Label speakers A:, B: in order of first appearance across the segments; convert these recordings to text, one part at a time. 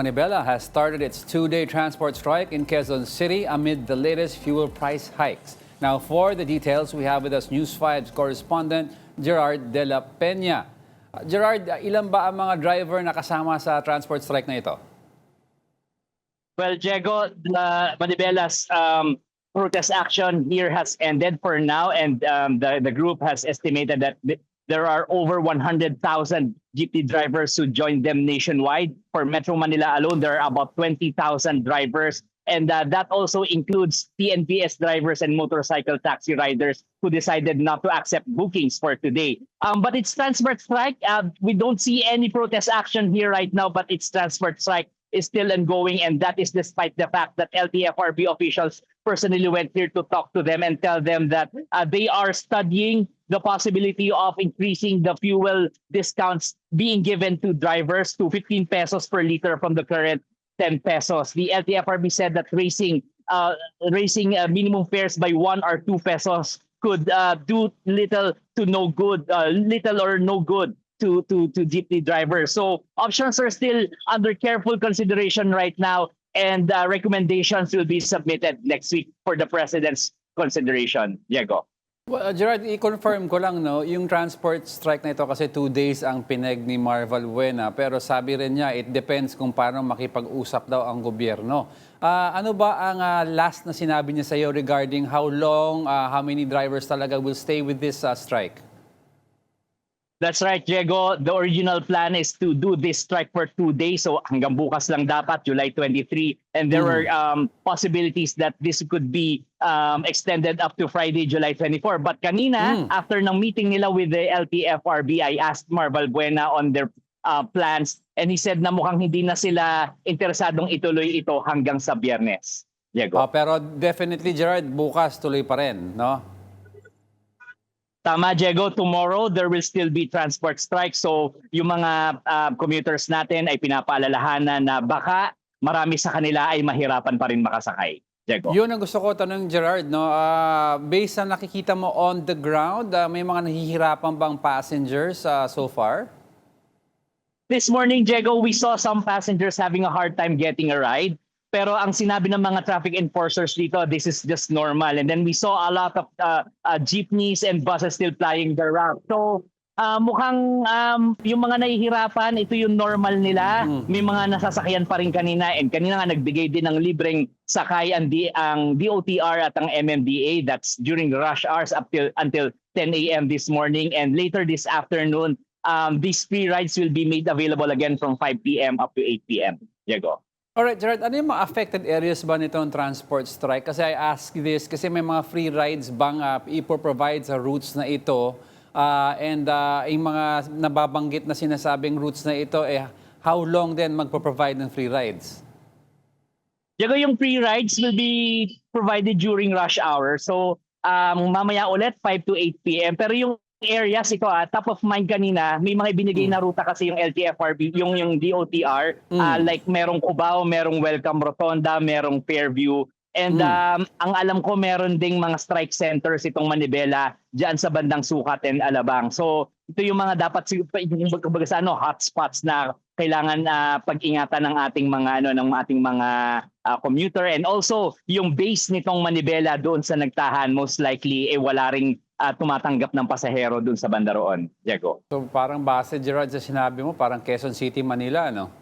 A: Manibela has started its two-day transport strike in Quezon City amid the latest fuel price hikes. Now, for the details, we have with us News 5's correspondent Gerard De La Peña. Gerard, ilan ba ang mga driver na kasama sa transport strike na ito?
B: Well, Diego, Manibela's protest action here has ended for now, and the group has estimated that there are over 100,000 jeepney drivers who joined them nationwide. For Metro Manila alone, there are about 20,000 drivers, and that also includes TNPS drivers and motorcycle taxi riders who decided not to accept bookings for today. But it's transport strike. We don't see any protest action here right now, but it's transport strike is still ongoing, and that is despite the fact that LTFRB officials personally went here to talk to them and tell them that they are studying the possibility of increasing the fuel discounts being given to drivers to 15 pesos per liter from the current 10 pesos. The LTFRB said that raising minimum fares by 1 or 2 pesos could do little or no good to jeepney drivers. So options are still under careful consideration right now, and recommendations will be submitted next week for the President's consideration. Diego.
A: Well, Gerard, i-confirm ko lang, no, yung transport strike na ito kasi 2 days ang pineg ni Marval Buena, pero sabi rin niya, it depends kung paano makipag-usap daw ang gobyerno. Ano ba ang last na sinabi niya sa iyo regarding how long, how many drivers talaga will stay with this strike?
B: That's right, Diego. The original plan is to do this strike for 2 days. So hanggang bukas lang dapat, July 23. And there were possibilities that this could be extended up to Friday, July 24. But kanina, after ng meeting nila with the LTFRB, I asked Marval Buena on their plans. And he said na mukhang hindi na sila interesadong ituloy ito hanggang sa Biyernes. Diego.
A: Pero definitely, Gerard, bukas tuloy pa rin, no?
B: Tama, Diego. Tomorrow, there will still be transport strike. So yung mga commuters natin ay pinapaalalahanan na baka marami sa kanila ay mahirapan pa rin makasakay. Diego.
A: Yun ang gusto ko tanong, Gerard. No? Based sa nakikita mo on the ground, may mga nahihirapan bang passengers so far?
B: This morning, Diego, we saw some passengers having a hard time getting a ride. Pero ang sinabi ng mga traffic enforcers dito, this is just normal. And then we saw a lot of jeepneys and buses still plying their route. So mukhang yung mga nahihirapan, ito yung normal nila. May mga nasasakyan pa rin kanina. And kanina nga nagbigay din ng libreng sakay ang DOTR at ang MMDA. That's during the rush hours until 10 a.m. this morning. And later this afternoon, these free rides will be made available again from 5 p.m. up to 8 p.m. Diego.
A: Alright, Gerard, ano yung mga affected areas ba nitong transport strike? Kasi I ask this kasi may mga free rides bang ipo-provide sa routes na ito and yung mga nababanggit na sinasabing routes na ito, how long din magpo-provide ng free rides?
B: Diego, yung free rides will be provided during rush hour. So mamaya ulit 5 to 8 p.m. Pero yung areas ito top of mind kanina, may mga binigay na ruta kasi yung LTFRB, yung DOTR, like merong Cubao, merong Welcome Rotonda, merong Fairview. And ang alam ko meron ding mga strike centers itong Manibela diyan sa bandang Sukat and Alabang. So ito yung mga dapat hotspots na kailangan pag-ingatan ng ating mga commuter, and also yung base nitong Manibela doon sa nagtahan, most likely wala ring tumatanggap ng pasahero doon sa banda roon, Diego.
A: So parang base, Gerard, sa sinabi mo, parang Quezon City, Manila, no?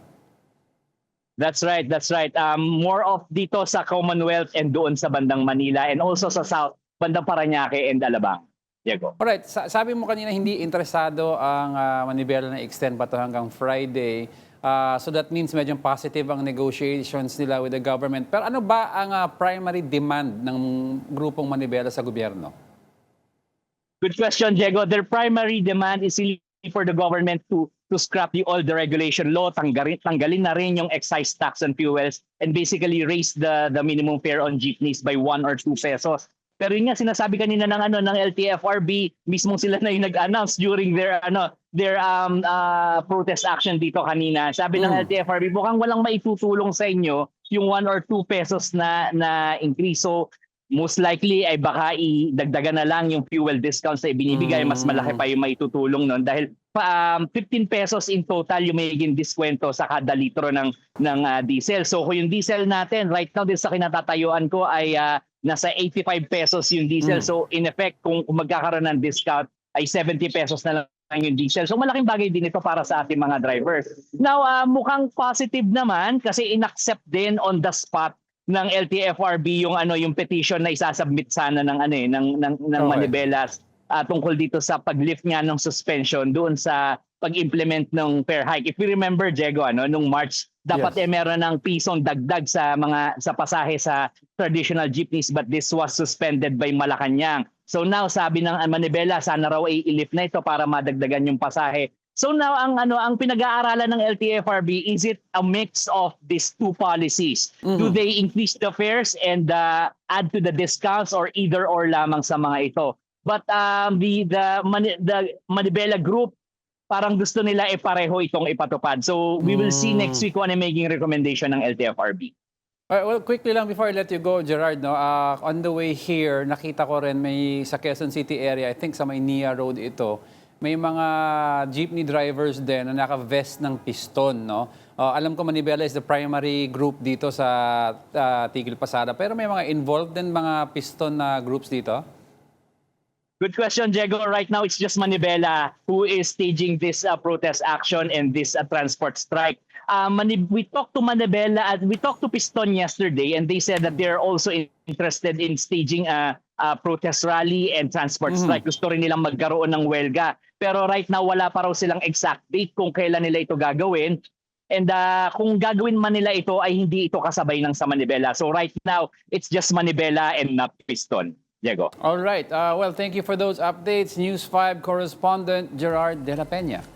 B: That's right, that's right. More of dito sa Commonwealth and doon sa bandang Manila, and also sa South, bandang Parañaque and Alabang, Diego.
A: Alright, sabi mo kanina hindi interesado ang Manibela na extend pa to hanggang Friday. So that means medyo positive ang negotiations nila with the government. Pero ano ba ang primary demand ng grupong Manibela sa gobyerno?
B: Good question, Diego. Their primary demand is for the government to scrap the regulation law, tanggalin na rin yung excise tax on fuels, and basically raise the minimum fare on jeepneys by 1 or 2 pesos. Pero yun nga sinasabi kanina ng LTFRB, mismo sila na yung nag-announce during their protest action dito kanina. Sabi ng LTFRB, mukhang walang maitutulong sa inyo yung 1 or 2 pesos na increase. So most likely ay baka idagdagan na lang yung fuel discounts na ibinibigay, mas malaki pa yung maitutulong nun dahil 15 pesos in total yung magiging diskwento sa kada litro ng diesel. So kung yung diesel natin right now din sa kinatatayuan ko ay nasa 85 pesos yung diesel. So in effect kung magkakaroon ng discount ay 70 pesos na lang yung diesel. So malaking bagay din ito para sa ating mga drivers. Now mukhang positive naman kasi inaccept din on the spot ng LTFRB yung petition na isasubmit sana ng Manibelas tungkol dito sa pag-lift nga ng suspension doon sa pag-implement ng fare hike. If we remember, Diego, nung March, dapat meron ng pisong dagdag sa pasahe sa traditional jeepneys, but this was suspended by Malacanang. So now sabi ng Manibela, sana raw i-lift na ito para madagdagan yung pasahe. So now ang pinag-aaralan ng LTFRB, is it a mix of these two policies? Do they increase the fares and add to the discounts or either or lamang sa mga ito? But the Manibela group parang gusto nila pareho itong ipatupad. So we will see next week kung ano maging recommendation ng LTFRB.
A: Well, quickly lang before I let you go, Gerard, on the way here, nakita ko rin may sa Quezon City area, I think sa Maynila Road ito, may mga jeepney drivers din na naka-vest ng piston, no? Alam ko Manibela is the primary group dito sa Tigil Pasada, pero may mga involved din mga piston na groups dito?
B: Good question, Diego. Right now, it's just Manibela who is staging this protest action and this transport strike. We talked to Manibela and we talked to Piston yesterday, and they said that they're also interested in staging a protest rally and transport strike. Gusto rin nilang magkaroon ng welga. Pero right now, wala pa raw silang exact date kung kailan nila ito gagawin. And kung gagawin man nila ito, ay hindi ito kasabay ng sa Manibela. So right now, it's just Manibela and not Piston. Diego.
A: All right. Well, thank you for those updates. News 5 correspondent Gerard De La Peña.